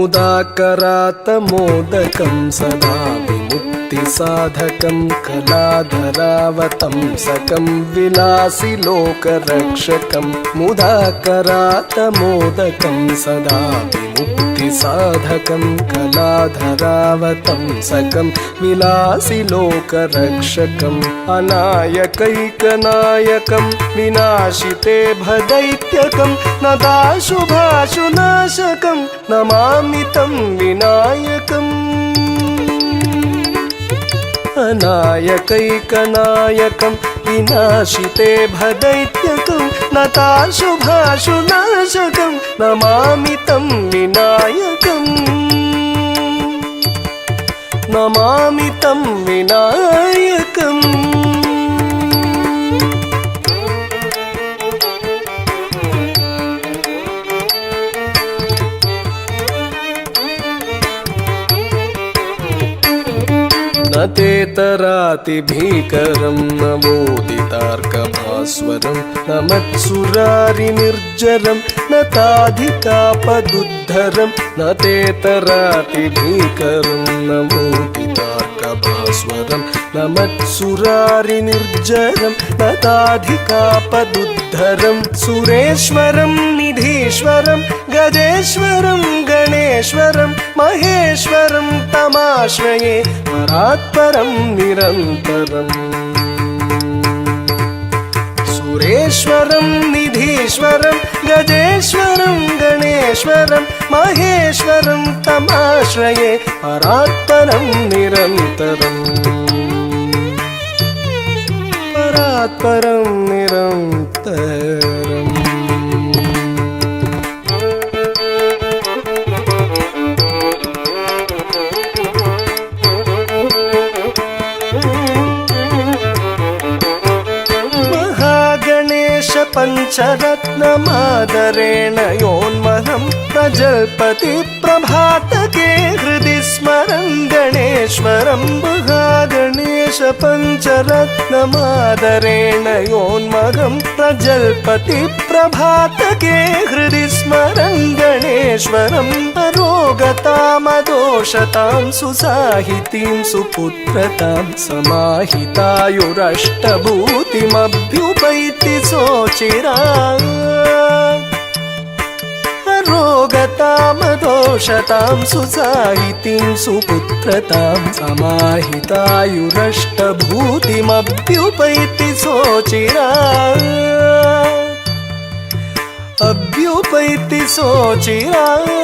मुदाकरातमोदकं सदा विमुक्तिसाधकं कलाधरावतंसकं विलासिलोकरक्षकं मुदाकरातमोदकं सदा विमुक्तिसाधकं कलाधरावतंसकं विलासिलोकरक्षकम् अनायकैकनायकं विनाशिते भदैत्यकं नदाशुभाशुनाशकं नमामि तं विनायकम् अनायकैकनायकं विनाशिते भदैत्यकं नताशुभाशुनाशकं नमामि तं विनायकम् नमामि तं विनायकम् न तेतरातिभीकरं नवोदितार्कभास्वरं न मत्सुरारिनिर्जरं न ताधिकापदुद्धरं न तेतरातिभीकरं नवोदितार्कभास्वरं न मत्सुरारिनिर्जरं न ताधिकापदुद्धरं सुरेश्वरं निधीश्वरं गजेश्वरं गणेश्वरं महेश्वरं तमाश्रये परात्परं निरन्तरम् सुरेश्वरं निधीश्वरं गजेश्वरं गणेश्वरं महेश्वरं तमाश्रये परात्परं निरन्तरम् परात्परं निरन्तरम् पञ्चरत्नमादरेण योन्महं प्रजल्पति प्रभातके हृदि स्मरं गणेश्वरं महागणेश पञ्चरत्नमादरेण योन्महं प्रजल्पति प्रभातके हृदि स्मरं गणेश्वरं अरोगतामदोषतां सुसाहितीं सुपुत्रतां समाहितायुरष्टभूतिमभ्युपैति सोचिरात् रोगतामदोषतां सुसाहितीं सुपुत्रतां समाहितायुरष्टभूतिमभ्युपैति सोचिरात् अभ्युपैति सोचिरात्